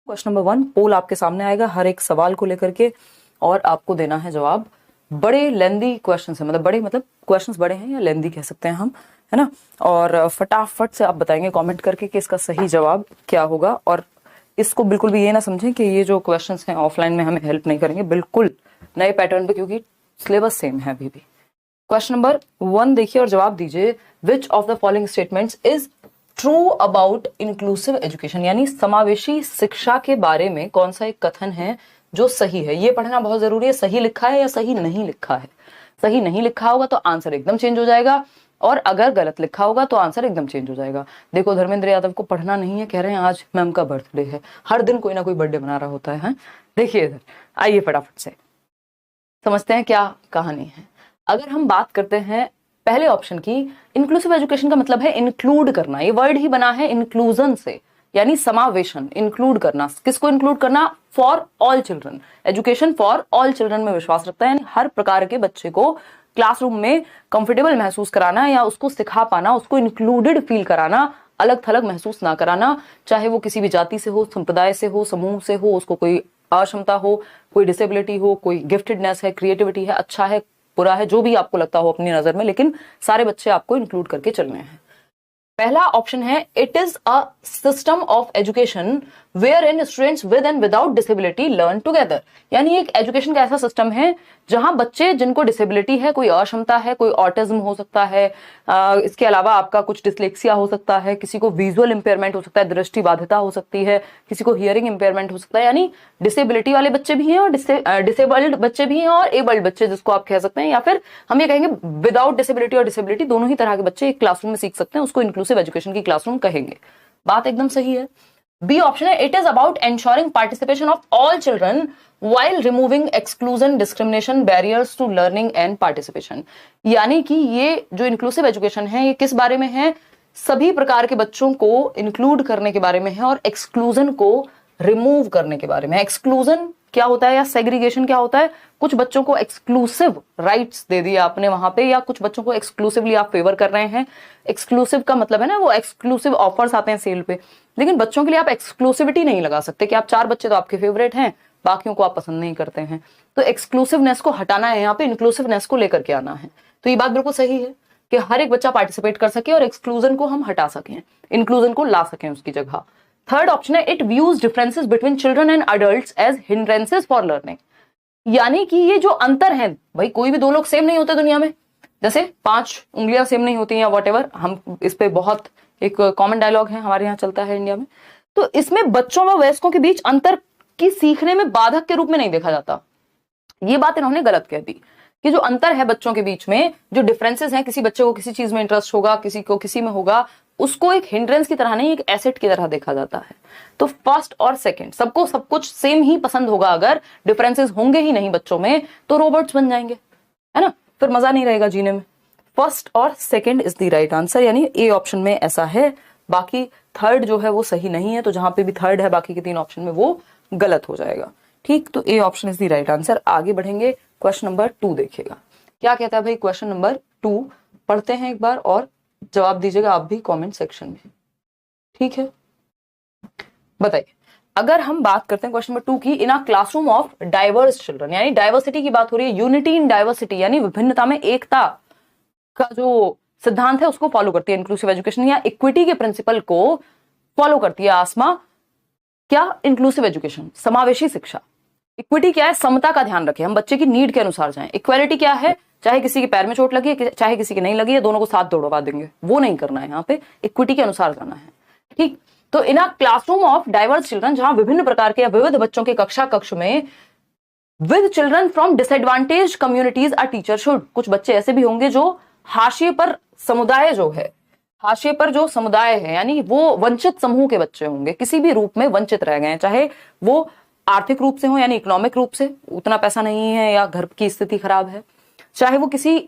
Question number 1 पोल आपके सामने आएगा हर एक सवाल को लेकर के और आपको देना है जवाब। बड़े लेंदी क्वेश्चंस हैं, मतलब क्वेश्चंस बड़े हैं या लेंदी कह सकते हैं हम, है ना। और फटाफट से आप बताएंगे कमेंट करके कि इसका सही जवाब क्या होगा। और इसको बिल्कुल भी ये ना समझें कि ये जो क्वेश्चंस हैं ऑफलाइन में हमें हेल्प नहीं करेंगे, बिल्कुल नए पैटर्न पे, क्योंकि सिलेबस सेम है अभी भी। क्वेश्चन नंबर 1 देखिए और जवाब दीजिए। विच of the following statements is true about inclusive education, यानी समावेशी शिक्षा के बारे में कौन सा एक कथन है जो सही है। ये पढ़ना बहुत जरूरी है, सही लिखा है या सही नहीं लिखा है। सही नहीं लिखा होगा तो आंसर एकदम चेंज हो जाएगा, और अगर गलत लिखा होगा तो आंसर एकदम चेंज हो जाएगा। देखो धर्मेंद्र यादव को पढ़ना नहीं है, कह रहे हैं आज मैम का बर्थडे है। हर दिन कोई ना कोई बर्थडे मना रहा होता है। देखिए इधर आइए फटाफट से समझते हैं क्या कहानी है। अगर हम बात करते हैं पहले ऑप्शन की, इंक्लूसिव एजुकेशन का मतलब है इंक्लूड करना। ये वर्ड ही बना है इंक्लूजन से, यानी समावेशन, इंक्लूड करना। किसको इंक्लूड करना? For all children. Education for all children में विश्वास रखता है, यानी हर प्रकार के बच्चे को क्लासरूम में कंफर्टेबल महसूस कराना या उसको सिखा पाना, उसको इंक्लूडेड फील कराना, अलग थलग महसूस ना कराना। चाहे वो किसी भी जाति से हो, संप्रदाय से हो, समूह से हो, उसको कोई अक्षमता हो, कोई डिसेबिलिटी हो, कोई गिफ्टेडनेस है, क्रिएटिविटी है, अच्छा है, बुरा है, जो भी आपको लगता हो अपनी नजर में, लेकिन सारे बच्चे आपको इंक्लूड करके चलने हैं। पहला ऑप्शन है it is a system of education where in students with and without disability learn together, यानी एक एजुकेशन का ऐसा सिस्टम है जहां बच्चे जिनको डिसेबिलिटी है, कोई अक्षमता है, कोई ऑटिज्म हो सकता है, इसके अलावा आपका कुछ डिसलेक्सिया हो सकता है, किसी को विजुअल इंपेयरमेंट हो सकता है, दृष्टि बाधिता हो सकती है, किसी को हियरिंग इंपेयरमेंट हो सकता है, यानी डिसेबिलिटी वाले बच्चे भी हैं और डिसेबल्ड बच्चे भी हैं और एबल्ड बच्चे जिसको आप कह सकते हैं, या फिर हम ये कहेंगे विदाउट डिसेबिलिटी और डिसेबिलिटी दोनों ही तरह के बच्चे एक क्लासरूम में सीख सकते हैं, उसको इंक्लूसिव एजुकेशन की क्लासरूम कहेंगे। बात एकदम सही है। बी ऑप्शन है it is about ensuring participation of all children while removing exclusion, discrimination, barriers to learning and participation, यानी कि ये जो इंक्लूसिव एजुकेशन है ये किस बारे में है? सभी प्रकार के बच्चों को इंक्लूड करने के बारे में है और एक्सक्लूजन को रिमूव करने के बारे में। एक्सक्लूजन क्या होता है या सेग्रीगेशन क्या होता है? कुछ बच्चों को एक्सक्लूसिव राइट्स दे दिया आपने वहां पे, या कुछ बच्चों को एक्सक्लूसिवली आप फेवर कर रहे हैं। एक्सक्लूसिव का मतलब है ना वो एक्सक्लूसिव ऑफर्स आते हैं सेल पे, लेकिन बच्चों के लिए आप एक्सक्लूसिविटी नहीं लगा सकते कि आप 4 बच्चे तो आपके फेवरेट हैं, बाकियों को आप पसंद नहीं करते हैं। तो एक्सक्लूसिवनेस को हटाना है, यहाँ पे इंक्लूसिवनेस को लेकर के आना है। तो ये बात बिल्कुल सही है कि हर एक बच्चा पार्टिसिपेट कर सके और एक्सक्लूजन को हम हटा सकें, इंक्लूजन को ला सकें उसकी जगह। थर्ड ऑप्शन है it views differences between children and adults as hindrances for learning, यानी कि ये जो अंतर है, भाई कोई भी 2 लोग सेम नहीं होते दुनिया में, जैसे 5 उंगलियां सेम नहीं होती या वॉटेवर, हम इस पे बहुत एक कॉमन डायलॉग है हमारे यहाँ चलता है इंडिया में। तो इसमें बच्चों व वयस्कों के बीच अंतर की सीखने में बाधक के रूप में नहीं देखा जाता। ये बात इन्होंने गलत कह दी कि जो अंतर है बच्चों के बीच में, जो डिफरेंसेस हैं, किसी बच्चे को किसी चीज में इंटरेस्ट होगा, किसी को किसी में होगा, उसको एक हिंड्रेंस की तरह नहीं, एक एसेट की तरह देखा जाता है। तो फर्स्ट और सेकंड सबको सब कुछ सेम ही पसंद होगा। अगर डिफरेंसेस होंगे ही नहीं बच्चों में तो रोबोट्स बन जाएंगे, है ना, फिर मजा नहीं रहेगा जीने में। फर्स्ट और second is the right answer, यानी ए ऑप्शन में ऐसा है। बाकी थर्ड जो है वो सही नहीं है, तो जहां पे भी थर्ड है बाकी के 3 ऑप्शन में वो गलत हो जाएगा। ठीक, तो A option is the right answer. आगे बढ़ेंगे, क्वेश्चन नंबर 2 देखिएगा क्या कहता है भाई। क्वेश्चन नंबर 2 पढ़ते हैं एक बार और जवाब दीजिएगा आप भी कमेंट सेक्शन में, ठीक है। बताइए, अगर हम बात करते हैं क्वेश्चन नंबर 2 की, in a classroom of diverse children, यानी डाइवर्सिटी की बात हो रही है, यूनिटी इन डाइवर्सिटी, यानी विभिन्नता में एकता का जो सिद्धांत है उसको फॉलो करती है इंक्लूसिव एजुकेशन, या इक्विटी के प्रिंसिपल को फॉलो करती है आसमा। क्या इंक्लूसिव एजुकेशन? समावेशी शिक्षा। इक्विटी क्या है? समता का ध्यान रखें, हम बच्चे की नीड के अनुसार जाएं। इक्वालिटी क्या है? चाहे किसी के पैर में चोट लगी है, चाहे किसी की नहीं लगी है, दोनों को साथ दौड़वा देंगे, वो नहीं करना है। यहाँ पे इक्विटी के अनुसार जाना है, ठीक। तो in a classroom of diverse children, जहां विभिन्न प्रकार के या विविध बच्चों के कक्ष में, with children from disadvantage communities a teacher should, कुछ बच्चे ऐसे भी होंगे जो हाशिए पर समुदाय जो है, हाशिए पर जो समुदाय है, यानी वो वंचित समूह के बच्चे होंगे, किसी भी रूप में वंचित रह गए हैं, चाहे वो आर्थिक रूप से हो, यानी इकोनॉमिक रूप से उतना पैसा नहीं है या घर की स्थिति खराब है, चाहे वो किसी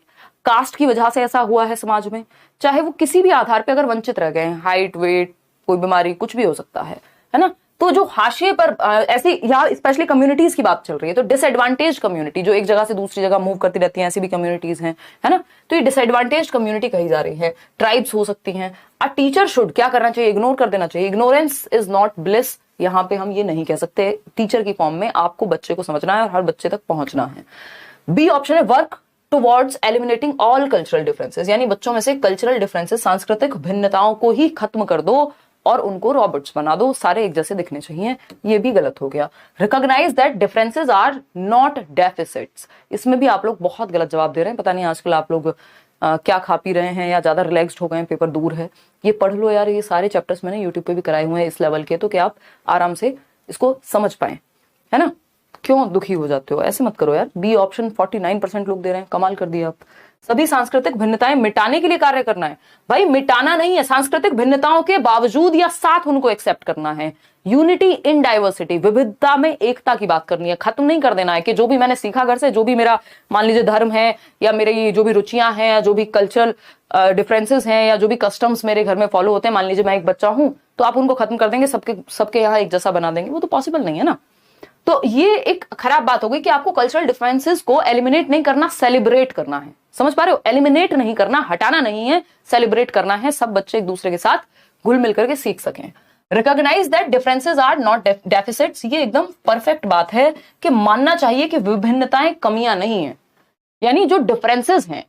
कास्ट की वजह से ऐसा हुआ है समाज में, चाहे वो किसी भी आधार पे अगर वंचित रह गए हैं, हाइट, वेट, कोई बीमारी, कुछ भी हो सकता है ना। तो जो हाशिए पर ऐसी, यहाँ स्पेशली कम्युनिटीज की बात चल रही है, तो डिसएडवांटेज कम्युनिटी जो एक जगह से दूसरी जगह मूव करती रहती हैं, ऐसी भी कम्युनिटीज हैं, है ना। तो ये डिसएडवांटेज कम्युनिटी कही जा रही है, ट्राइब्स हो सकती हैं। अ टीचर शुड क्या करना चाहिए? इग्नोर कर देना चाहिए। इग्नोरेंस इज नॉट ब्लिस, यहाँ पे हम ये नहीं कह सकते, टीचर की फॉर्म में आपको बच्चे को समझना है और हर बच्चे तक पहुंचना है। बी ऑप्शन है work towards eliminating all cultural differences, यानी बच्चों में से कल्चरल डिफरेंसेस, सांस्कृतिक भिन्नताओं को ही खत्म कर दो और उनको रॉबर्ट्स बना दो, सारे एक जैसे दिखने चाहिए। ये भी गलत हो गया। Recognise that differences are not deficits, इसमें भी आप लोग बहुत गलत जवाब दे रहे हैं। पता नहीं आजकल आप लोग क्या खा पी रहे हैं या ज्यादा रिलैक्स्ड हो गए हैं, पेपर दूर है। ये पढ़ लो यार, ये सारे चैप्टर्स मैंने यूट्यूब पे भी कराए हुए हैं इस लेवल के, तो कि आप आराम से इसको समझ पाए, है ना। क्यों दुखी हो जाते हो, ऐसे मत करो यार। बी ऑप्शन 49% लोग दे रहे हैं, कमाल कर दिया आप। सभी सांस्कृतिक भिन्नताएं मिटाने के लिए कार्य करना है। भाई मिटाना नहीं है, सांस्कृतिक भिन्नताओं के बावजूद या साथ उनको एक्सेप्ट करना है। यूनिटी इन डाइवर्सिटी, विविधता में एकता की बात करनी है। खत्म नहीं कर देना है कि जो भी मैंने सीखा घर से, जो भी मेरा मान लीजिए धर्म है या मेरी जो भी रुचियां हैं या जो भी कल्चरल डिफरेंसेस हैं या जो भी कस्टम्स मेरे घर में फॉलो होते हैं, मान लीजिए मैं एक बच्चा हूं, तो आप उनको खत्म कर देंगे, सबके यहाँ एक जैसा बना देंगे, वो तो पॉसिबल नहीं है ना। तो ये एक खराब बात हो गई कि आपको कल्चरल डिफरेंसेस को एलिमिनेट नहीं करना, सेलिब्रेट करना है। समझ पा रहे हो, एलिमिनेट नहीं करना, हटाना नहीं है, सेलिब्रेट करना है। सब बच्चे एक दूसरे के साथ घुल मिल करके सीख सकें। Recognise that differences are not deficits, ये एकदम परफेक्ट बात है कि मानना चाहिए कि विभिन्नताएं कमियां नहीं है। यानी जो डिफरेंसेस हैं,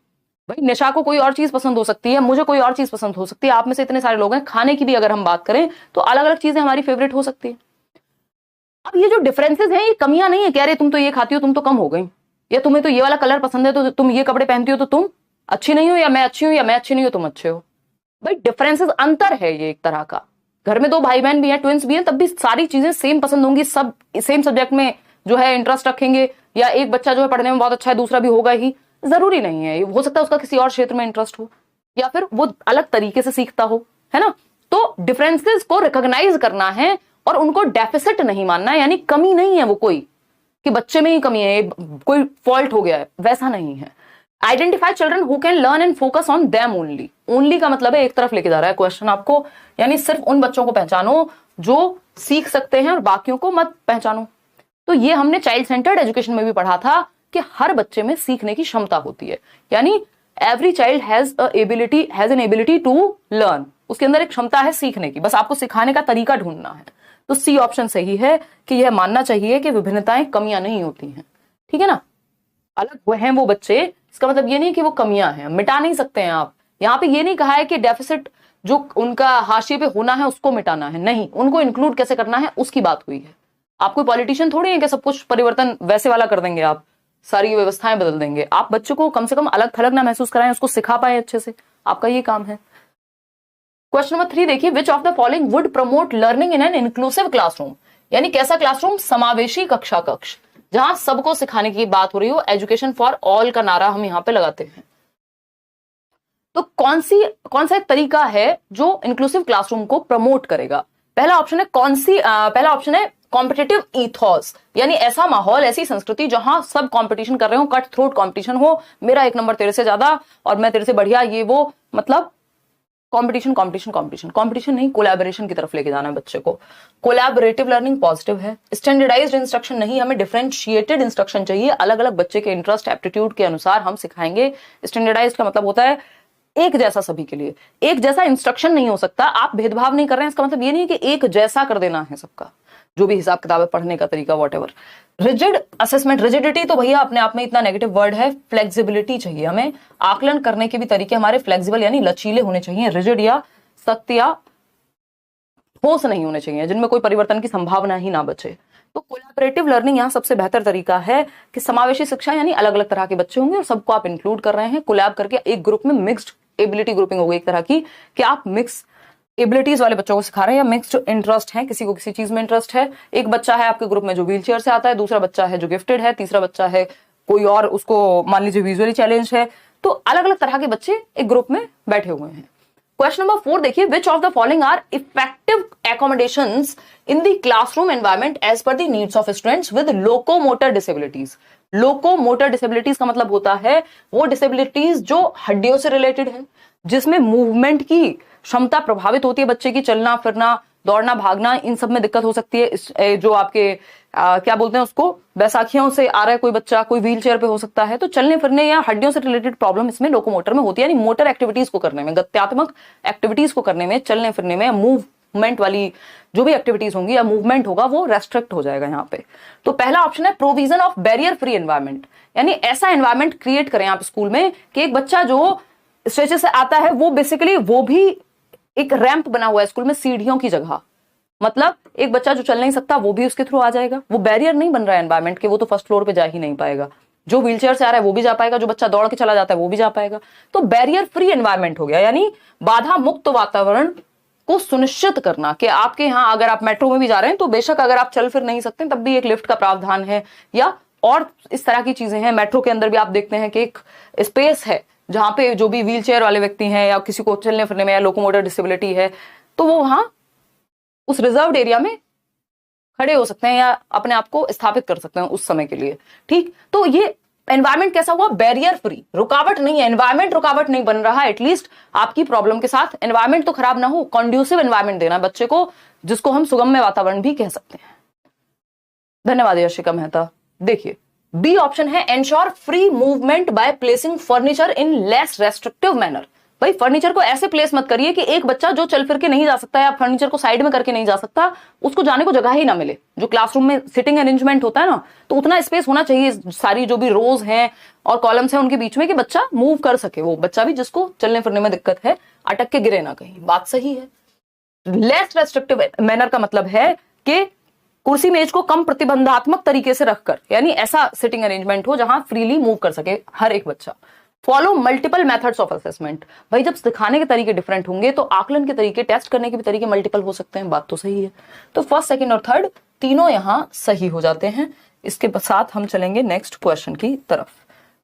भाई निशा को कोई और चीज पसंद हो सकती है, मुझे कोई और चीज पसंद हो सकती है, आप में से इतने सारे लोग हैं। खाने की भी अगर हम बात करें तो अलग अलग चीजें हमारी फेवरेट हो सकती है। अब ये जो डिफरेंसेस हैं ये कमियां नहीं है, कह रहे तुम तो ये खाती हो तुम तो कम हो गई, या तुम्हें तो ये वाला कलर पसंद है तो तुम ये कपड़े पहनती हो तो तुम अच्छी नहीं हो, या मैं अच्छी हूं या मैं अच्छी नहीं हूं तुम अच्छे हो। भाई डिफरेंसेस, अंतर है ये एक तरह का। घर में दो भाई बहन भी हैं, ट्विंस भी हैं, तब भी सारी चीजें सेम पसंद होंगी, सब सेम सब्जेक्ट में जो है इंटरेस्ट रखेंगे, या एक बच्चा जो है पढ़ने में बहुत अच्छा है दूसरा भी होगा ही, जरूरी नहीं है। हो सकता है उसका किसी और क्षेत्र में इंटरेस्ट हो या फिर वो अलग तरीके से सीखता हो, है ना। तो डिफरेंसेस को रिकॉग्नाइज करना है और उनको डेफिसिट नहीं मानना है, यानी कमी नहीं है वो कोई कि बच्चे में ही कमी है, कोई फॉल्ट हो गया है, वैसा नहीं है। Identify children who can learn and focus on them only, only का मतलब है एक तरफ लेके जा रहा है क्वेश्चन आपको, यानी सिर्फ उन बच्चों को पहचानो जो सीख सकते हैं और बाकियों को मत पहचानो। तो ये हमने चाइल्ड सेंटर्ड एजुकेशन में भी पढ़ा था कि हर बच्चे में सीखने की क्षमता होती है, यानी every child has an ability to learn, उसके अंदर एक क्षमता है सीखने की, बस आपको सिखाने का तरीका ढूंढना है। तो सी ऑप्शन सही है कि यह मानना चाहिए कि विभिन्नताएं कमियां नहीं होती हैं, ठीक है ना। अलग वो हैं वो बच्चे, इसका मतलब ये नहीं कि वो कमियां हैं, मिटा नहीं सकते हैं आप। यहाँ पे ये नहीं कहा है कि डेफिसिट जो उनका हाशिए पे होना है उसको मिटाना है, नहीं, उनको इंक्लूड कैसे करना है उसकी बात हुई है। आप कोई पॉलिटिशियन थोड़ी है कि सब कुछ परिवर्तन वैसे वाला कर देंगे, आप सारी व्यवस्थाएं बदल देंगे। आप बच्चों को कम से कम अलग थलग ना महसूस कराएं, उसको सिखा पाए अच्छे से, आपका ये काम है। क्वेश्चन नंबर 3 देखिए, which of the following would promote learning in an inclusive classroom, यानी कैसा क्लासरूम, समावेशी कक्षा कक्ष, जहां सबको सिखाने की बात हो रही हो, एजुकेशन फॉर ऑल का नारा हम यहां पे लगाते हैं। तो कौन सा एक तरीका है जो इंक्लूसिव क्लासरूम को प्रमोट करेगा? पहला ऑप्शन है पहला ऑप्शन है कॉम्पिटिटिव ईथॉस, यानी ऐसा माहौल, ऐसी संस्कृति जहां सब कंपटीशन कर रहे हो, कट थ्रोट कंपटीशन हो, मेरा एक नंबर तेरे से ज्यादा और मैं तेरे से बढ़िया, ये वो, मतलब कंपटीशन कंपटीशन कंपटीशन कंपटीशन नहीं, कोलैबोरेशन की तरफ लेके जाना है बच्चे को। कोलैबोरेटिव लर्निंग पॉजिटिव है। स्टैंडर्डाइज्ड इंस्ट्रक्शन नहीं, हमें डिफरेंशिएटेड इंस्ट्रक्शन चाहिए, अलग अलग बच्चे के इंटरेस्ट एप्टीट्यूड के अनुसार हम सिखाएंगे। स्टैंडर्डाइज्ड का मतलब होता है एक जैसा सभी के लिए, एक जैसा इंस्ट्रक्शन नहीं हो सकता, आप भेदभाव नहीं कर रहे हैं, इसका मतलब ये नहीं कि एक जैसा कर देना है सबका, जो भी हिसाब किताब है, पढ़ने का तरीका, वॉटएवर। रिजिड असेसमेंट, रिजिडिटी तो भैया अपने आप में इतना नेगेटिव वर्ड है, फ्लेक्सिबिलिटी चाहिए हमें, आकलन करने के भी तरीके हमारे फ्लेक्सिबल यानी लचीले होने चाहिए, रिजिड या सख्त या ठोस नहीं होने चाहिए, जिनमें कोई परिवर्तन की संभावना ही ना बचे। तो कोलैबोरेटिव लर्निंग यहाँ सबसे बेहतर तरीका है कि समावेशी शिक्षा, यानी अलग अलग तरह के बच्चे होंगे और सबको आप इंक्लूड कर रहे हैं, कोलैब करके एक ग्रुप में मिक्स्ड एबिलिटी ग्रुपिंग होगी एक तरह की, कि आप मिक्स एबिलिटीज वाले बच्चों को सिखा रहे हैं या मिक्स्ड इंटरेस्ट है, किसी को किसी चीज में इंटरेस्ट है। एक बच्चा है आपके ग्रुप में जो व्हील चेयर से आता है, दूसरा बच्चा है जो गिफ्टेड है, तीसरा बच्चा है कोई और, उसको मान लीजिए विजुअली चैलेंज है। तो अलग अलग तरह के बच्चे एक ग्रुप में बैठे हुए हैं। क्वेश्चन नंबर 4 देखिए, which of the following are effective accommodations in the classroom environment as per the needs of students with locomotor disabilities। Locomotor disabilities का मतलब होता है वो डिसेबिलिटीज जो हड्डियों से रिलेटेड है, जिसमें मूवमेंट की क्षमता प्रभावित होती है बच्चे की, चलना फिरना, दौड़ना भागना, इन सब में दिक्कत हो सकती है। जो आपके क्या बोलते हैं उसको, बैसाखियों से आ रहा है कोई बच्चा, कोई व्हील चेयर पे हो सकता है, तो चलने फिरने या हड्डियों से रिलेटेड प्रॉब्लम इसमें लोकोमोटर में होती है, यानी मोटर एक्टिविटीज को करने में, गत्यात्मक एक्टिविटीज को करने में, चलने फिरने में, मूव मूवमेंट वाली जो भी एक्टिविटीज होंगी या मूवमेंट होगा वो रेस्ट्रिक्ट हो जाएगा यहाँ पे। तो पहला ऑप्शन है provision of barrier free environment, यानी ऐसा एनवायरमेंट क्रिएट करें आप स्कूल में कि एक बच्चा जो स्टेजेस से आता है वो बेसिकली वो भी एक रैंप बना हुआ है स्कूल में सीढ़ियों की जगह, मतलब एक बच्चा जो चल नहीं सकता वो भी उसके थ्रू आ जाएगा, वो बैरियर नहीं बन रहा है एनवायरमेंट के, वो तो फर्स्ट फ्लोर पे जा ही नहीं पाएगा, जो व्हीलचेयर से आ रहा है वो भी जा पाएगा, जो बच्चा दौड़ के चला जाता है वो भी जा पाएगा। तो बैरियर फ्री एनवायरमेंट हो गया, यानी बाधा मुक्त वातावरण को सुनिश्चित करना कि आपके यहाँ अगर आप मेट्रो में भी जा रहे हैं तो बेशक अगर आप चल फिर नहीं सकते तब भी एक लिफ्ट का प्रावधान है, या और इस तरह की चीजें हैं। मेट्रो के अंदर भी आप देखते हैं कि एक स्पेस है जहां पे जो भी व्हीलचेयर वाले व्यक्ति हैं या किसी को चलने फिरने में या लोकोमोटर डिसेबिलिटी है तो वो वहां उस रिजर्व्ड एरिया में खड़े हो सकते हैं या अपने आप को स्थापित कर सकते हैं उस समय के लिए। ठीक, तो ये एनवायरमेंट कैसा हुआ, बैरियर फ्री, रुकावट नहीं है, एनवायरमेंट रुकावट नहीं बन रहा, एटलीस्ट आपकी प्रॉब्लम के साथ एनवायरमेंट तो खराब ना हो, कॉन्ड्यूसिव एनवायरमेंट देना बच्चे को, जिसको हम सुगम्य वातावरण भी कह सकते हैं। धन्यवाद यशिका मेहता। देखिए बी ऑप्शन है ensure free movement by placing furniture in less restrictive manner. भाई फर्नीचर को ऐसे प्लेस मत करिए कि एक बच्चा जो चल फिर के नहीं जा सकता या फर्नीचर को साइड में करके नहीं जा सकता उसको जाने को जगह ही ना मिले। जो क्लासरूम में सिटिंग अरेंजमेंट होता है ना, तो उतना स्पेस होना चाहिए सारी जो भी रोज हैं और कॉलम्स हैं उनके बीच में कि बच्चा मूव कर सके, वो बच्चा भी जिसको चलने फिरने में दिक्कत है अटक के गिरे ना कहीं। बात सही है। लेस रेस्ट्रिक्टिव मैनर का मतलब है कि कुर्सी मेज को कम प्रतिबंधात्मक तरीके से रखकर, यानी ऐसा सिटिंग अरेंजमेंट हो जहां फ्रीली मूव कर सके हर एक बच्चा। Follow multiple methods of assessment. भाई जब सिखाने के तरीके डिफरेंट होंगे तो आकलन के तरीके, टेस्ट करने के भी तरीके मल्टीपल हो सकते हैं। बात तो सही है। तो फर्स्ट, सेकंड और थर्ड तीनों यहां सही हो जाते हैं। इसके साथ हम चलेंगे नेक्स्ट क्वेश्चन की तरफ।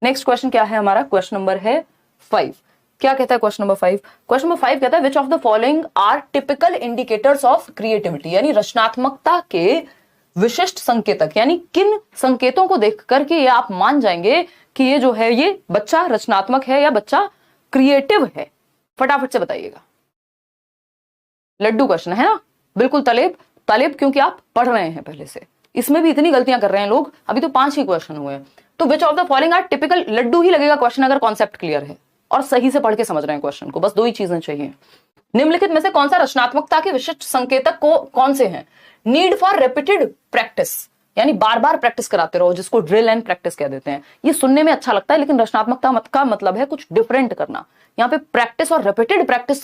नेक्स्ट क्वेश्चन क्या है हमारा? क्वेश्चन नंबर है 5। क्या कहता है क्वेश्चन नंबर 5? क्वेश्चन नंबर 5 कहता है which of the following are typical indicators of creativity, यानी रचनात्मकता के विशिष्ट संकेतक, यानी किन संकेतों को देख करके ये आप मान जाएंगे कि ये जो है ये बच्चा रचनात्मक है या बच्चा क्रिएटिव है। फटाफट से बताइएगा। लड्डू क्वेश्चन है ना, बिल्कुल तलेब तलेब, क्योंकि आप पढ़ रहे हैं पहले से। इसमें भी इतनी गलतियां कर रहे हैं लोग, अभी तो 5 ही क्वेश्चन हुए हैं। तो which of the following are typical, लड्डू ही लगेगा क्वेश्चन अगर कॉन्सेप्ट क्लियर है और सही से पढ़ के समझ रहे हैं क्वेश्चन को। बस 2 ही चीजें चाहिए। निम्नलिखित में से कौन सा रचनात्मकता के विशिष्ट संकेतक को कौन से हैं? नीड फॉर रिपीटेड प्रैक्टिस, यानी बार बार प्रैक्टिस कराते रहो, जिसको ड्रिल एंड प्रैक्टिस कह देते हैं। ये सुनने में अच्छा लगता है लेकिन रचनात्मकता का मतलब है कुछ डिफरेंट करना। यहाँ पे प्रैक्टिस और रिपीटेड प्रैक्टिस,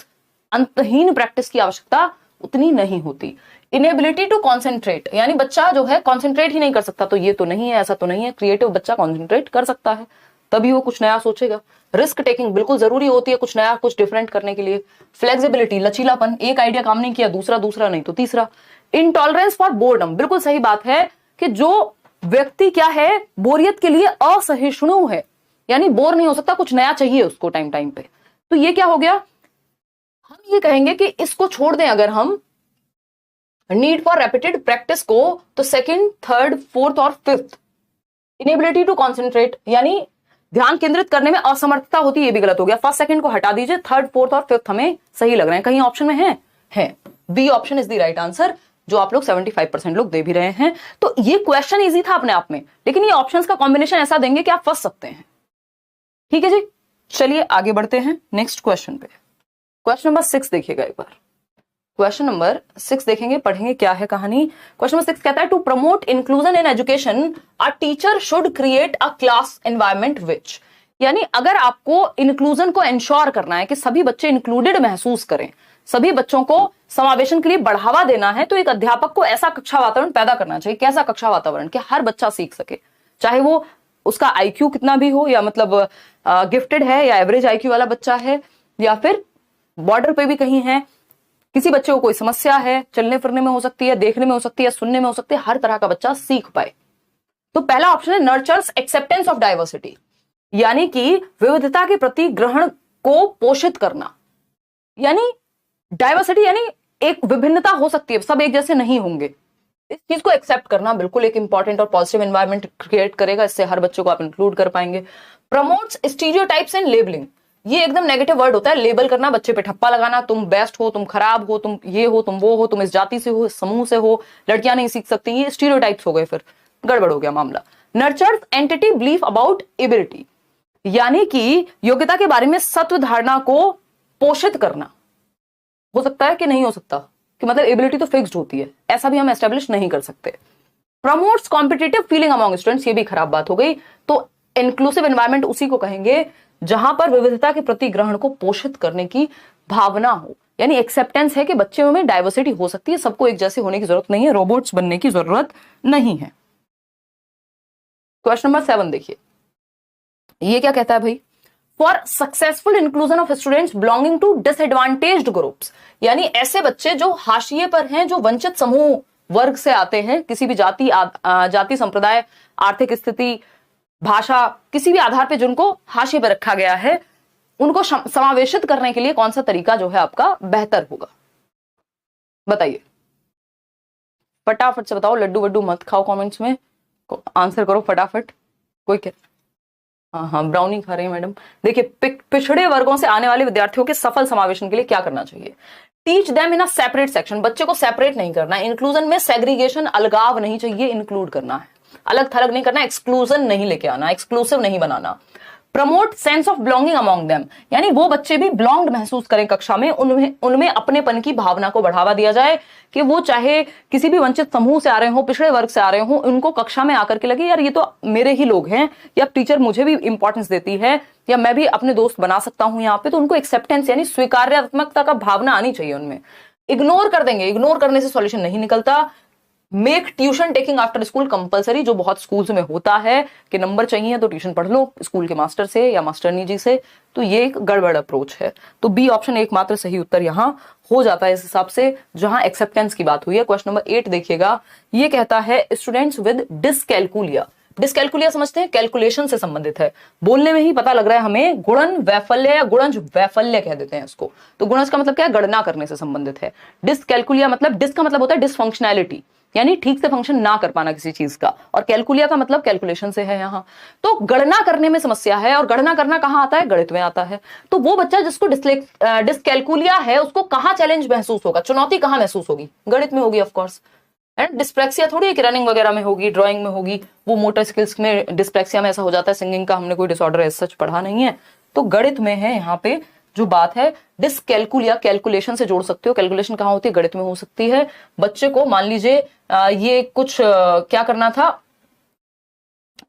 अंतहीन प्रैक्टिस की आवश्यकता उतनी नहीं होती। इनेबिलिटी टू कॉन्सेंट्रेट, यानी बच्चा जो है कॉन्सेंट्रेट ही नहीं कर सकता, तो ये तो नहीं है, ऐसा तो नहीं है। क्रिएटिव बच्चा कॉन्सेंट्रेट कर सकता है, तभी वो कुछ नया सोचेगा। रिस्क टेकिंग बिल्कुल जरूरी होती है कुछ नया, कुछ डिफरेंट करने के लिए। फ्लेक्सिबिलिटी, लचीलापन, एक आइडिया काम नहीं किया दूसरा नहीं तो तीसरा। इंटॉलरेंस फॉर बोर्डम, बिल्कुल सही बात है कि जो व्यक्ति क्या है बोरियत के लिए असहिष्णु है, यानी बोर नहीं हो सकता, कुछ नया चाहिए उसको टाइम टाइम पे। तो ये क्या हो गया? हम ये कहेंगे कि इसको छोड़ दें अगर हम नीड फॉर रेपिटेड प्रैक्टिस को, तो सेकंड, थर्ड, फोर्थ और फिफ्थ। इनेबिलिटी टू कॉन्सेंट्रेट, यानी ध्यान केंद्रित करने में असमर्थता होती है, ये भी गलत हो गया। फर्स्ट सेकंड को हटा दीजिए, थर्ड, फोर्थ और फिफ्थ हमें सही लग रहे हैं। कहीं ऑप्शन में है। B option is the right answer, जो आप लोग 75% लोग दे भी रहे हैं। तो ये क्वेश्चन इजी था अपने आप में, लेकिन ये ऑप्शंस का कॉम्बिनेशन ऐसा देंगे कि आप फंस सकते हैं। ठीक है जी, चलिए आगे बढ़ते हैं नेक्स्ट क्वेश्चन पे। क्वेश्चन नंबर 6 देखिएगा एक बार। क्वेश्चन नंबर 6 देखेंगे, पढ़ेंगे क्या है कहानी। क्वेश्चन नंबर 6 कहता है to promote inclusion in education a teacher should create a class environment which, यानी अगर आपको इंक्लूजन को इंश्योर करना है कि सभी बच्चे इंक्लूडेड महसूस करें, सभी बच्चों को समावेशन के लिए बढ़ावा देना है, तो एक अध्यापक को ऐसा कक्षा वातावरण पैदा करना चाहिए। कैसा कक्षा वातावरण? कि हर बच्चा सीख सके, चाहे वो उसका आईक्यू कितना भी हो, या मतलब गिफ्टेड है या एवरेज आईक्यू वाला बच्चा है, या फिर बॉर्डर पे भी कहीं है, किसी बच्चे को कोई समस्या है, चलने फिरने में हो सकती है, देखने में हो सकती है, सुनने में हो सकती है, हर तरह का बच्चा सीख पाए। तो पहला ऑप्शन है नर्चर्स एक्सेप्टेंस ऑफ डाइवर्सिटी, यानी कि विविधता के प्रति ग्रहण को पोषित करना। यानी डाइवर्सिटी यानी एक विभिन्नता हो सकती है, सब एक जैसे नहीं होंगे, इस चीज को एक्सेप्ट करना बिल्कुल एक इंपॉर्टेंट और पॉजिटिव एनवायरनमेंट क्रिएट करेगा। इससे हर बच्चे को आप इंक्लूड कर पाएंगे। प्रमोट्स स्टीरियोटाइप्स एंड लेबलिंग, ये एकदम नेगेटिव वर्ड होता है, लेबल करना, बच्चे पे ठप्पा लगाना, तुम बेस्ट हो, तुम खराब हो, तुम ये हो, तुम वो हो, तुम इस जाति से हो, इस समूह से हो, लड़कियां नहीं सीख सकती, ये स्टीरियोटाइप्स हो गए, फिर गड़बड़ हो गया मामला। Nurtures entity belief about ability, यानी कि योग्यता के बारे में सत्व धारणा को पोषित करना। हो सकता है कि नहीं हो सकता? कि मतलब एबिलिटी तो फिक्स्ड होती है, ऐसा भी हम एस्टेब्लिश नहीं कर सकते। Promotes competitive feeling among students, ये भी खराब बात हो गई। तो इंक्लूसिव एनवायरनमेंट उसी को कहेंगे जहां पर विविधता के प्रति ग्रहण को पोषित करने की भावना हो, यानी एक्सेप्टेंस है कि बच्चों में डाइवर्सिटी हो सकती है, सबको एक जैसे होने की जरूरत नहीं है, रोबोट्स बनने की जरूरत नहीं है। क्वेश्चन नंबर 7 देखिए, ये क्या कहता है भाई, for successful inclusion of students belonging to disadvantaged groups, यानी ऐसे बच्चे जो हाशिए पर हैं, जो वंचित समूह वर्ग से आते हैं, किसी भी जाति संप्रदाय, आर्थिक स्थिति, भाषा, किसी भी आधार पे जिनको हाशिए पर रखा गया है, उनको समावेशित करने के लिए कौन सा तरीका जो है आपका बेहतर होगा, बताइए फटाफट से बताओ। लड्डू वड्डू मत खाओ कमेंट्स में, आंसर करो फटाफट। कोई क्या, हाँ ब्राउनी खा रहे हैं मैडम। देखिए, पिछड़े वर्गों से आने वाले विद्यार्थियों के सफल समावेशन के लिए क्या करना चाहिए, teach them in a separate section, बच्चे को सेपरेट नहीं करना है। इंक्लूजन में सेग्रीगेशन, अलगाव नहीं चाहिए, इंक्लूड करना है, अलग थलग नहीं करना, एक्सक्लूजन नहीं लेके आना, एक्सक्लूसिव नहीं बनाना। Promote sense of belonging among them, यानी वो बच्चे भी बिलोंग्ड महसूस करें कक्षा में, उनमें अपनेपन की भावना को बढ़ावा दिया जाए कि वो चाहे किसी भी वंचित समूह से आ रहे हो, पिछड़े वर्ग से आ रहे हो, उनको कक्षा में आकर के लगे यार ये तो मेरे ही लोग हैं, या टीचर मुझे भी इंपॉर्टेंस देती है, या मैं भी अपने दोस्त बना सकता हूं यहाँ पे, तो उनको एक्सेप्टेंस यानी स्वीकार्यात्मकता का भावना आनी चाहिए उनमें। इग्नोर कर देंगे, इग्नोर करने से सॉल्यूशन नहीं निकलता। Make tuition taking after school compulsory, जो बहुत स्कूल्स में होता है कि नंबर चाहिए तो ट्यूशन पढ़ लो स्कूल के मास्टर से या मास्टरनी जी से, तो ये एक गड़बड़ अप्रोच है। तो बी ऑप्शन एकमात्र सही उत्तर यहां हो जाता है इस हिसाब से, जहां एक्सेप्टेंस की बात हुई है। क्वेश्चन नंबर 8 देखिएगा, ये कहता है स्टूडेंट्स विद डिसकैलकुलिया। डिसकैलकुलिया समझते हैं, कैलकुलेशन से संबंधित है, बोलने में ही पता लग रहा है हमें, गुणन वैफल्य या गुणज वैफल्य कह देते हैं इसको। तो गुणज का मतलब क्या है, गणना करने से संबंधित है। डिसकैलकुलिया मतलब, डिस का मतलब होता है डिसफंक्शनैलिटी, यानी ठीक से फंक्शन ना कर पाना किसी चीज का, और कैलकुलिया का मतलब कैलकुलेशन से है यहाँ। तो गणना करने में समस्या है, और गणना करना कहाँ आता है, गणित में आता है। तो वो बच्चा जिसको डिसकैलकुलिया है उसको कहाँ चैलेंज महसूस होगा, चुनौती कहाँ महसूस होगी, गणित में होगी ऑफकोर्स। एंड डिस्प्रेक्सिया थोड़ी एक रनिंग वगैरह में होगी, ड्राइंग में होगी, वो मोटर स्किल्स में डिस्प्रेक्सिया में ऐसा हो जाता है। सिंगिंग का हमने कोई डिसऑर्डर ऐसा सच पढ़ा नहीं है, तो गणित में है यहाँ पे जो बात है। डिसकैलकुलिया कैलकुलेशन से जोड़ सकते हो, कैलकुलेशन कहाँ होती है, गणित में हो सकती है। बच्चे को मान लीजिए ये कुछ क्या करना था,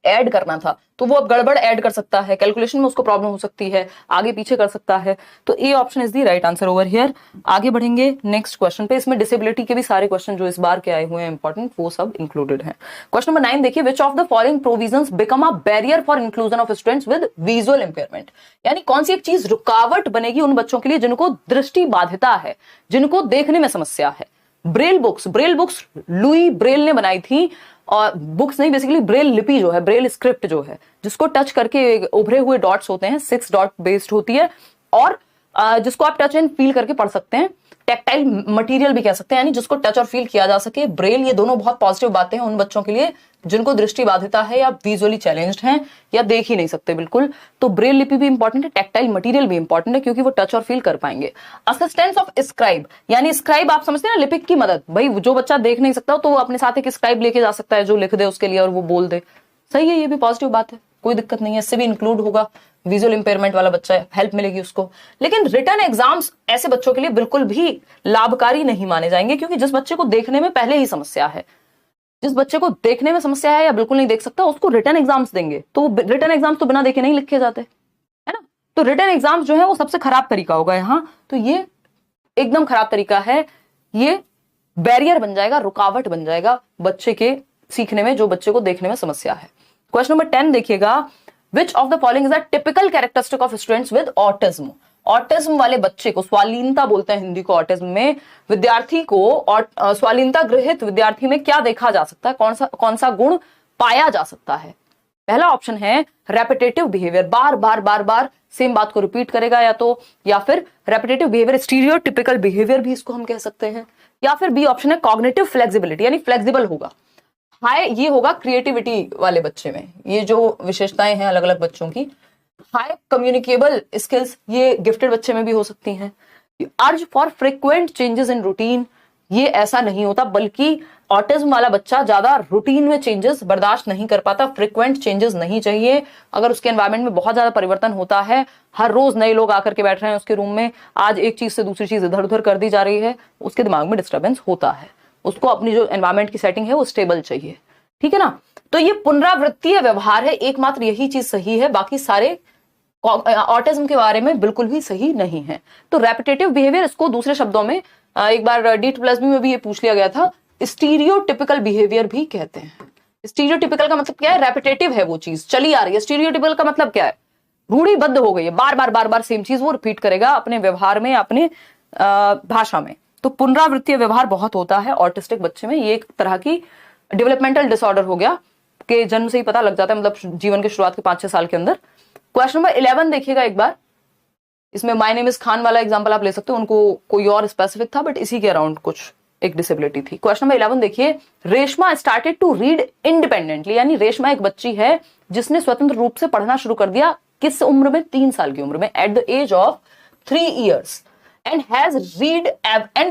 ऐड करना था, तो वो अब गड़बड़ ऐड कर सकता है, कैलकुलेशन में उसको प्रॉब्लम हो सकती है, आगे पीछे कर सकता है। तो A option is the right answer over here. आगे बढ़ेंगे नेक्स्ट क्वेश्चन पे, इसमें डिसेबिलिटी के भी सारे क्वेश्चन जो इस बार के आए हुए हैं इंपॉर्टेंट, वो सब इंक्लूडेड हैं। क्वेश्चन नंबर 9 देखिए, which of the following provisions become a barrier for inclusion of students with visual impairment, यानी कौन सी एक चीज रुकावट बनेगी उन बच्चों के लिए जिनको दृष्टि बाधिता है, जिनको देखने में समस्या है। Braille books, Braille books Louis Braille ने बनाई थी, और बुक्स नहीं बेसिकली ब्रेल लिपि जो है, ब्रेल स्क्रिप्ट जो है, जिसको टच करके उभरे हुए डॉट्स होते हैं, 6 डॉट बेस्ड होती है, और जिसको आप टच एंड फील करके पढ़ सकते हैं। टेक्टाइल मटेरियल भी कह सकते हैं, यानी जिसको टच और फील किया जा सके। ब्रेल, ये दोनों बहुत पॉजिटिव बातें हैं उन बच्चों के लिए जिनको दृष्टि बाधिता है या विजुअली चैलेंज्ड हैं या देख ही नहीं सकते बिल्कुल। तो ब्रेल लिपि भी इंपॉर्टेंट है, टेक्टाइल मटेरियल भी इंपॉर्टेंट है, क्योंकि वो टच और फील कर पाएंगे। असिस्टेंस ऑफ स्क्राइब, यानी स्क्राइब आप समझते हैं ना, लिपिक की मदद, भाई जो बच्चा देख नहीं सकता तो वो अपने साथ एक स्क्राइब लेके जा सकता है जो लिख दे उसके लिए और वो बोल दे। सही है, ये भी पॉजिटिव बात है, कोई दिक्कत नहीं है, इससे भी इंक्लूड होगा। विजुअल इंपेयरमेंट वाला बच्चा है, हेल्प मिलेगी उसको। लेकिन रिटन एग्जाम्स ऐसे बच्चों के लिए बिल्कुल भी लाभकारी नहीं माने जाएंगे, क्योंकि जिस बच्चे को देखने में पहले ही समस्या है, जिस बच्चे को देखने में समस्या है या बिल्कुल नहीं देख सकता, उसको रिटन एग्जाम्स देंगे, तो रिटन एग्जाम्स तो बिना देखे नहीं लिखे जाते, है ना। तो रिटन एग्जाम्स जो है वो सबसे खराब तरीका होगा यहाँ, तो ये एकदम खराब तरीका है, ये बैरियर बन जाएगा, रुकावट बन जाएगा बच्चे के सीखने में, जो बच्चे को देखने में समस्या है। क्वेश्चन नंबर 10 देखिएगा, विच of the following is a typical characteristic of students with autism. Autism वाले बच्चे को, स्वालीनता बोलते हैं हिंदी को ऑटिज्म में, विद्यार्थी को और स्वालीनता गृहित विद्यार्थी में क्या देखा जा सकता है, कौन सा गुण पाया जा सकता है। पहला ऑप्शन है रेपिटेटिव बिहेवियर, बार बार बार बार सेम बात को रिपीट करेगा, या फिर रेपिटेटिव बिहेवियर, स्टीरियोटिपिकल बिहेवियर भी इसको हम कह सकते हैं। या फिर बी ऑप्शन है कॉग्निटिव फ्लेक्सिबिलिटी, यानी फ्लेक्सिबल होगा। हाई ये होगा क्रिएटिविटी वाले बच्चे में, ये जो विशेषताएं हैं अलग अलग बच्चों की। हाई कम्युनिकेबल स्किल्स, ये गिफ्टेड बच्चे में भी हो सकती हैं। Urge for frequent changes in routine, ये ऐसा नहीं होता, बल्कि ऑटिज्म वाला बच्चा ज्यादा रूटीन में चेंजेस बर्दाश्त नहीं कर पाता, फ्रिक्वेंट चेंजेस नहीं चाहिए। अगर उसके एनवायरमेंट में बहुत ज्यादा परिवर्तन होता है, हर रोज नए लोग आकर के बैठ रहे हैं उसके रूम में, आज एक चीज से दूसरी चीज इधर उधर कर दी जा रही है, उसके दिमाग में डिस्टर्बेंस होता है। उसको अपनी जो एनवायरमेंट की सेटिंग है वो स्टेबल चाहिए, ठीक है ना। तो ये पुनरावृत्तीय व्यवहार है, एकमात्र यही चीज सही है, बाकी सारे ऑटिज्म के बारे में बिल्कुल भी सही नहीं है। तो रेपिटेटिव बिहेवियर, इसको दूसरे शब्दों में एक बार D+B में भी ये पूछ लिया गया था, स्टीरियोटिपिकल बिहेवियर भी कहते हैं। स्टीरियोटिपिकल का मतलब क्या है? रेपिटेटिव है वो चीज, चली आ रही है। स्टीरियोटिपिकल का मतलब क्या है? रूढ़िबद्ध हो गई है, बार बार सेम चीज वो रिपीट करेगा अपने व्यवहार में, अपने भाषा में। तो पुनरावृत्तीय व्यवहार बहुत होता है ऑटिस्टिक बच्चे में। ये एक तरह की डेवलपमेंटल डिसऑर्डर हो गया कि जन्म से ही पता लग जाता है, मतलब जीवन के शुरुआत के 5-6 साल के अंदर। क्वेश्चन नंबर 11 देखिएगा एक बार, इसमें माय नेम इज खान वाला एग्जांपल आप ले सकते हो, उनको कोई और स्पेसिफिक था बट इसी के अराउंड कुछ एक डिसेबिलिटी थी। क्वेश्चन नंबर 11 देखिए, Reshma started to read independently, यानी रेशमा एक बच्ची है जिसने स्वतंत्र रूप से पढ़ना शुरू कर दिया। किस उम्र में? 3 साल की उम्र में, at the age of 3 years, and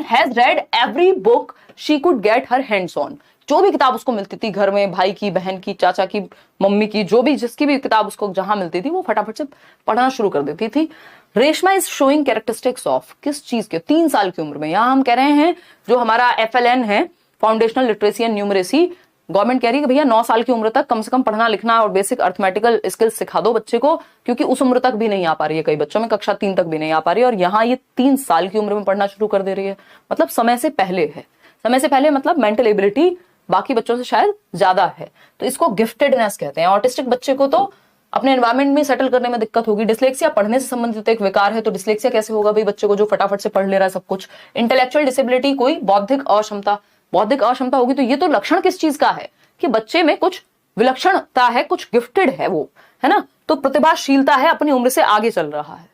has read every book she could get her hands on। जो भी किताब उसको मिलती थी घर में, भाई की, बहन की, चाचा की, मम्मी की, जो भी जिसकी भी किताब उसको जहां मिलती थी वो फटाफट से पढ़ना शुरू कर देती थी। Reshma is showing characteristics of, किस चीज के? 3 साल की उम्र में। यहां हम कह रहे हैं जो हमारा FLN है, foundational literacy and numeracy, government कह रही है कि भैया 9 साल की उम्र तक कम से कम पढ़ना लिखना और बेसिक अर्थमेटिकल स्किल्स सिखा दो बच्चे को, क्योंकि उस उम्र तक भी नहीं आ पा रही है, कई बच्चों में कक्षा 3 तक भी नहीं आ पा रही है, और यहाँ ये 3 साल की उम्र में पढ़ना शुरू कर दे रही है। मतलब समय से पहले है। समय से पहले मतलब मेंटल एबिलिटी बाकी बच्चों से शायद ज्यादा है, तो इसको गिफ्टेडनेस कहते हैं। ऑटिस्टिक बच्चे को तो अपने एनवायरमेंट में सेटल करने में दिक्कत होगी। डिसलेक्सिया पढ़ने से संबंधित एक विकार है, तो डिसलेक्सिया कैसे होगा भाई बच्चे को जो फटाफट से पढ़ ले रहा है सब कुछ। इंटेलेक्चुअल डिसेबिलिटी, कोई बौद्धिक अक्षमता होगी, तो ये तो लक्षण किस चीज का है कि बच्चे में कुछ विलक्षणता है, कुछ गिफ्टेड है वो, है ना। तो प्रतिभाशीलता है, अपनी उम्र से आगे चल रहा है,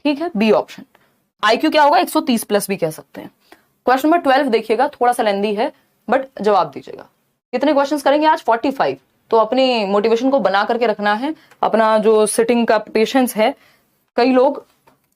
ठीक है, बी ऑप्शन। IQ क्या होगा? 130+ भी कह सकते हैं। क्वेश्चन नंबर 12 देखिएगा, थोड़ा सा लेंदी है बट जवाब दीजिएगा। कितने क्वेश्चंस करेंगे आज? 45। तो अपनी मोटिवेशन को बना करके रखना है, अपना जो सिटिंग का पेशेंस है। कई लोग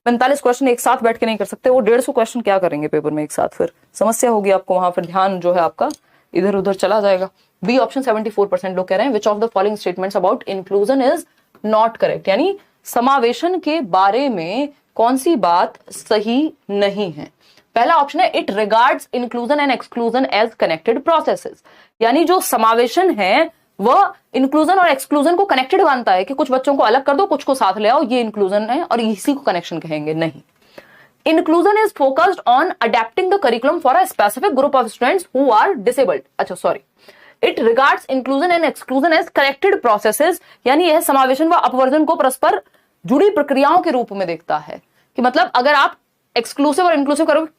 45 क्वेश्चन एक साथ बैठ के नहीं कर सकते, वो 150 क्वेश्चन क्या करेंगे पेपर में एक साथ, फिर समस्या होगी आपको, वहां फिर ध्यान जो है आपका इधर उधर चला जाएगा। बी ऑप्शन 74% लोग कह रहे हैं, विच of the following statements about inclusion is not correct, यानी समावेशन के बारे में कौन सी बात सही नहीं है। पहला ऑप्शन है, it regards inclusion and exclusion as connected processes, यानी जो समावेशन है वह इंक्लूजन और एक्सक्लूजन को कनेक्टेड मानता है कि कुछ बच्चों को अलग कर दो, कुछ को साथ ले आओ, ये इंक्लूजन है और इसी को कनेक्शन कहेंगे। नहीं, inclusion is focused on adapting the curriculum for a specific group of students who are disabled. अच्छा sorry, it regards inclusion and exclusion as connected processes, यानी यह समावेशन व अपवर्जन को परस्पर जुड़ी प्रक्रियाओं के रूप में देखता है। कि मतलब अगर आप एक्सक्लूसिव और इंक्लूसिव करोगे,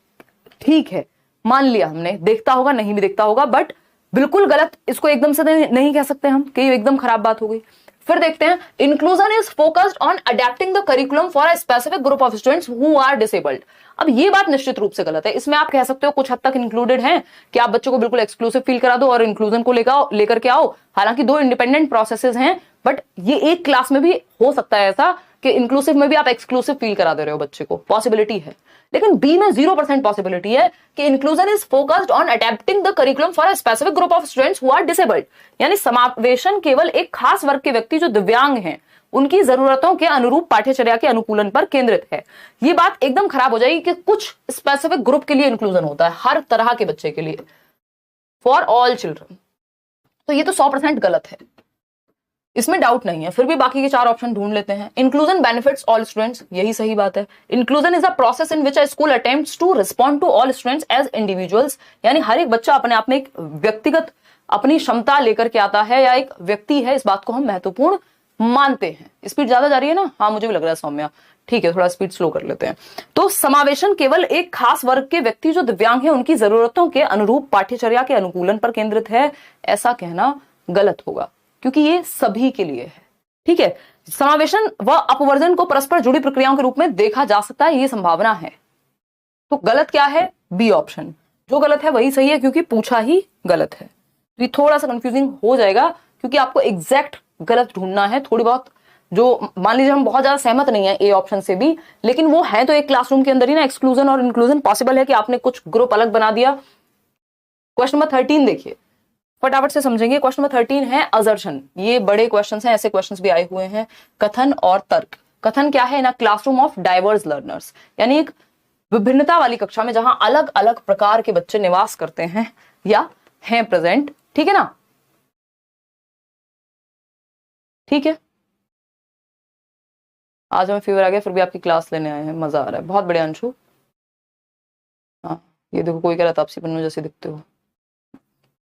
ठीक है मान लिया हमने, देखता होगा नहीं भी देखता होगा, बट बिल्कुल गलत इसको एकदम से नहीं कह सकते हम कि एकदम खराब बात हो गई। फिर देखते हैं, inclusion is focused on adapting the curriculum for a specific group of students who are disabled. अब ये बात निश्चित रूप से गलत है। इसमें आप कह सकते हो कुछ हद तक इंक्लूडेड है कि आप बच्चों को बिल्कुल एक्सक्लूसिव फील करा दो और इंक्लूजन को लेकर के आओ। हालांकि 2 इंडिपेंडेंट प्रोसेसेस हैं, बट ये एक क्लास में भी हो सकता है ऐसा कि इंक्लूसिव में भी आप एक्सक्लूसिव फील करा दे रहे हो बच्चे को, पॉसिबिलिटी है। लेकिन बी में 0% पॉसिबिलिटी है कि inclusion is focused on adapting the curriculum for a specific group of students who are disabled, यानी समावेशन केवल एक खास वर्ग के व्यक्ति जो दिव्यांग हैं उनकी जरूरतों के अनुरूप पाठ्यचर्या के अनुकूलन पर केंद्रित है। ये बात एकदम खराब हो जाएगी कि कुछ स्पेसिफिक ग्रुप के लिए इंक्लूजन होता है, हर तरह के बच्चे के लिए, फॉर ऑल चिल्ड्रन। तो ये तो 100% गलत है, इसमें डाउट नहीं है। फिर भी बाकी के 4 ऑप्शन ढूंढ लेते हैं। इंक्लूजन बेनिफिट्स ऑल स्टूडेंट्स, यही सही बात है। Inclusion is a process in which a school attempts to respond to all students as individuals, यानी हर एक बच्चा अपने आप में एक व्यक्तिगत अपनी क्षमता लेकर के आता है या एक व्यक्ति है, इस बात को हम महत्वपूर्ण मानते हैं। स्पीड ज्यादा जा रही है ना? हाँ मुझे भी लग रहा है सौम्या, ठीक है थोड़ा स्पीड स्लो कर लेते हैं। तो समावेशन केवल एक खास वर्ग के व्यक्ति जो दिव्यांग है उनकी जरूरतों के अनुरूप पाठ्यचर्या के अनुकूलन पर केंद्रित है, ऐसा कहना गलत होगा क्योंकि ये सभी के लिए है। ठीक है, समावेशन व अपवर्जन को परस्पर जुड़ी प्रक्रियाओं के रूप में देखा जा सकता है, ये संभावना है। तो गलत क्या है? B option. जो गलत है वही सही है क्योंकि पूछा ही गलत है। तो ये थोड़ा सा कंफ्यूजिंग हो जाएगा क्योंकि आपको एग्जैक्ट गलत ढूंढना है, थोड़ी बहुत जो मान लीजिए हम बहुत ज्यादा सहमत नहीं है ए ऑप्शन से भी, लेकिन वो है तो एक क्लासरूम के अंदर ही ना, एक्सक्लूजन और इंक्लूजन पॉसिबल है कि आपने कुछ ग्रुप अलग बना दिया। क्वेश्चन नंबर 13 देखिए, फटाफट से समझेंगे। क्वेश्चन नंबर 13 है असर्शन। ये बड़े क्वेश्चंस हैं, ऐसे क्वेश्चंस भी आए हुए हैं। कथन और तर्क। कथन क्या है? In a classroom of diverse learners, यानी एक विभिन्नता वाली कक्षा में जहां अलग अलग प्रकार के बच्चे निवास करते हैं या हैं प्रेजेंट, ठीक है ना? ठीक है, आज हमें फीवर आ गया फिर भी आपकी क्लास लेने आए हैं, मजा आ रहा है, बहुत बढ़िया अंशु। हाँ ये देखो, कोई कह रहा तापसी पन्नू जैसे दिखते हो,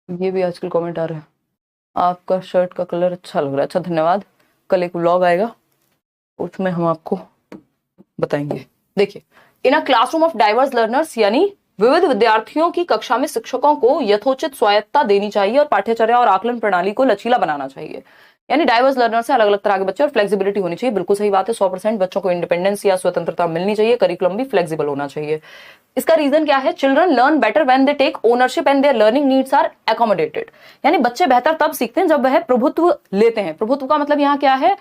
ये भी आजकल कमेंट आ रहा है। आपका शर्ट का कलर अच्छा लग रहा है। अच्छा धन्यवाद। कल एक व्लॉग आएगा उसमें हम आपको बताएंगे। देखिए, in a classroom of diverse learners, यानी विविध विद्यार्थियों की कक्षा में शिक्षकों को यथोचित स्वायत्ता देनी चाहिए और पाठ्यचर्या और आकलन प्रणाली को लचीला बनाना चाहिए। यानी डाइवर्स लर्नर से अलग अलग तरह के बच्चे और फ्लेक्सिबिलिटी होनी चाहिए। बिल्कुल सही बात है, 100% बच्चों को इंडिपेंडेंस या स्वतंत्रता मिलनी चाहिए। करिकुलम भी फ्लेक्सिबल होना चाहिए। इसका रीजन क्या है? Children learn better when they take ownership and their learning needs are accommodated. यानी बच्चे बेहतर तब सीखते हैं जब वह प्रभुत्व लेते हैं। प्रभुत्व का मतलब यहाँ क्या है?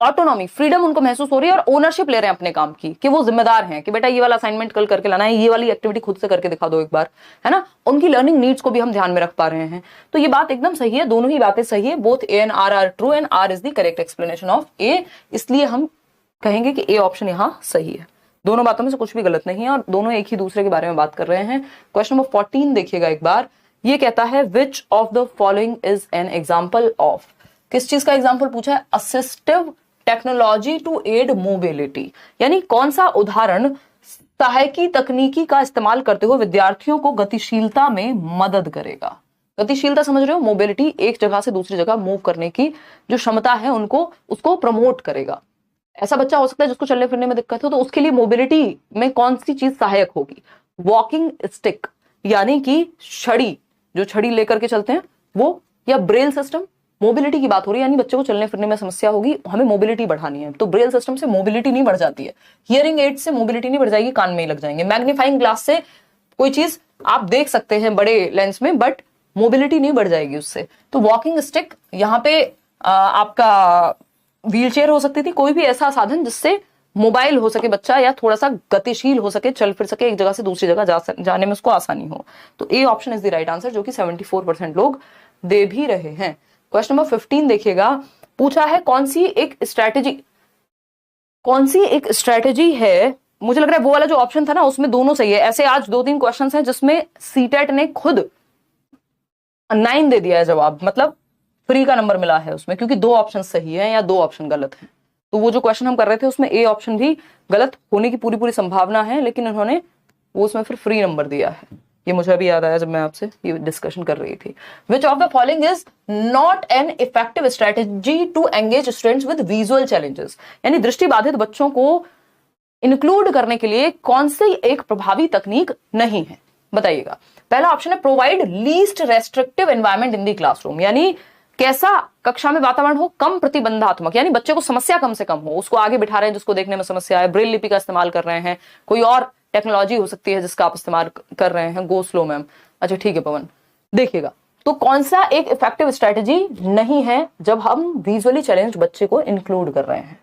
ऑटोनॉमी, फ्रीडम उनको महसूस हो रही है और ओनरशिप ले रहे हैं अपने काम की, कि वो जिम्मेदार हैं कि बेटा ये वाला असाइनमेंट कल करके लाना है, ये वाली एक्टिविटी खुद से करके दिखा दो एक बार, है ना? उनकी लर्निंग नीड्स को भी हम ध्यान में रख पा रहे हैं। तो ये बात एकदम सही है, दोनों ही बातें सही है। Both A and R true and R is the correct explanation of A. इसलिए हम कहेंगे कि ए ऑप्शन यहाँ सही है। दोनों बातों में से कुछ भी गलत नहीं है और दोनों एक ही दूसरे के बारे में बात कर रहे हैं। क्वेश्चन नंबर 14 देखिएगा एक बार। ये कहता है which of the following is an example of. किस चीज का एग्जाम्पल पूछा है? Assistive technology to aid mobility, यानी कौन सा उदाहरण सहायकी तकनीकी का इस्तेमाल करते हुए विद्यार्थियों को गतिशीलता में मदद करेगा। गतिशीलता समझ रहे हो? मोबिलिटी, एक जगह से दूसरी जगह मूव करने की जो क्षमता है उनको, उसको प्रमोट करेगा। ऐसा बच्चा हो सकता है जिसको चलने फिरने में दिक्कत हो, तो उसके लिए मोबिलिटी में कौन सी चीज सहायक होगी? वॉकिंग स्टिक, यानी कि छड़ी, जो छड़ी लेकर के चलते हैं वो, या ब्रेल सिस्टम। मोबिलिटी की बात हो रही है, यानी बच्चे को चलने फिरने में समस्या होगी, हमें मोबिलिटी बढ़ानी है। तो ब्रेल सिस्टम से मोबिलिटी नहीं बढ़ जाती है, हियरिंग एड से मोबिलिटी नहीं बढ़ जाएगी, कान में ही लग जाएंगे। मैग्नीफाइंग ग्लास से कोई चीज आप देख सकते हैं बड़े लेंस में, बट मोबिलिटी नहीं बढ़ जाएगी उससे। तो वॉकिंग स्टिक, यहाँ पे आपका व्हील चेयर हो सकती थी, कोई भी ऐसा साधन जिससे मोबाइल हो सके बच्चा, या थोड़ा सा गतिशील हो सके, चल फिर सके, एक जगह से दूसरी जगह जाने में उसको आसानी हो। तो A option is the right answer, जो कि 74% लोग दे भी रहे हैं। क्वेश्चन नंबर 15 देखिएगा। पूछा है कौन सी एक स्ट्रैटेजी है, मुझे लग रहा है वो वाला जो ऑप्शन था ना उसमें दोनों सही है। ऐसे आज 2-3 क्वेश्चंस हैं जिसमें सीटेट ने खुद 9 दे दिया है जवाब, मतलब फ्री का नंबर मिला है उसमें, क्योंकि 2 ऑप्शन सही है या 2 ऑप्शन गलत है। तो वो जो क्वेश्चन हम कर रहे थे उसमें ए ऑप्शन भी गलत होने की पूरी संभावना है, लेकिन उन्होंने वो उसमें फिर फ्री नंबर दिया है। ये मुझे अभी याद आया जब मैं आपसे ये डिस्कशन कर रही थी। Which of the following is not an effective strategy to engage students with visual challenges, यानी दृष्टिबाधित बच्चों को इंक्लूड करने के लिए कौन सी एक प्रभावी तकनीक नहीं है, बताइएगा। पहला ऑप्शन है provide least restrictive environment in the classroom, यानी कैसा कक्षा में वातावरण हो कम प्रतिबंधात्मक, यानी बच्चे को समस्या कम से कम हो, उसको आगे बिठा रहे हैं जिसको देखने में समस्या है, ब्रेल लिपि का इस्तेमाल कर रहे हैं, कोई और टेक्नोलॉजी हो सकती है जिसका आप इस्तेमाल कर रहे हैं। Go slow ma'am. अच्छा ठीक है पवन, देखिएगा तो कौन सा एक इफेक्टिव स्ट्रेटेजी नहीं है जब हम विजुअली चैलेंज्ड बच्चे को इंक्लूड कर रहे हैं।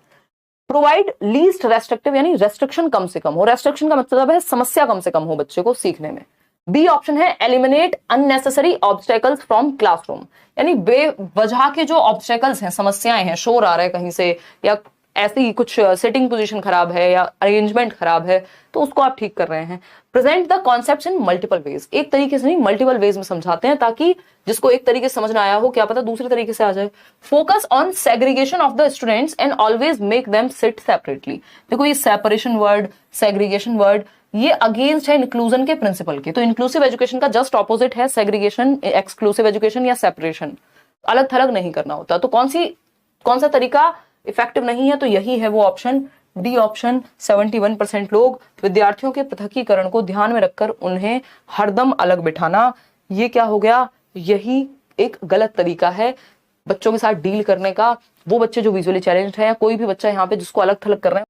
प्रोवाइड लीस्ट रेस्ट्रिक्टिव, यानी रेस्ट्रिक्शन कम से कम हो। रेस्ट्रिक्शन का मतलब है समस्या कम से कम हो बच्चे को सीखने में। बी ऑप्शन है eliminate unnecessary obstacles from classroom, यानी बेवजह के जो ऑब्स्टेकल्स हैं, समस्याएं हैं, शोर आ रहा है कहीं से, या ऐसे ही कुछ सिटिंग पोजीशन खराब है या अरेंजमेंट खराब है, तो उसको आप ठीक कर रहे हैं। Present the concepts in multiple ways, एक तरीके से नहीं मल्टीपल वेज में समझाते हैं, ताकि जिसको एक तरीके से समझ में आया हो क्या पता दूसरे तरीके से आ जाए। Focus on segregation of the students and always make them sit separately. देखो ये सेपरेशन वर्ड, सेग्रीगेशन वर्ड, ये अगेंस्ट है इंक्लूजन के प्रिंसिपल के। तो इंक्लूसिव एजुकेशन का जस्ट ऑपोजिट है सेग्रीगेशन, एक्सक्लूसिव एजुकेशन या सेपरेशन, अलग थलग नहीं करना होता। तो कौन सा तरीका इफेक्टिव नहीं है? तो यही है वो ऑप्शन डी ऑप्शन। 71% लोग विद्यार्थियों के पृथकीकरण को ध्यान में रखकर उन्हें हरदम अलग बिठाना, ये क्या हो गया? यही एक गलत तरीका है बच्चों के साथ डील करने का। वो बच्चे जो विजुअली चैलेंज्ड हैं, कोई भी बच्चा यहाँ पे जिसको अलग थलग कर रहे हैं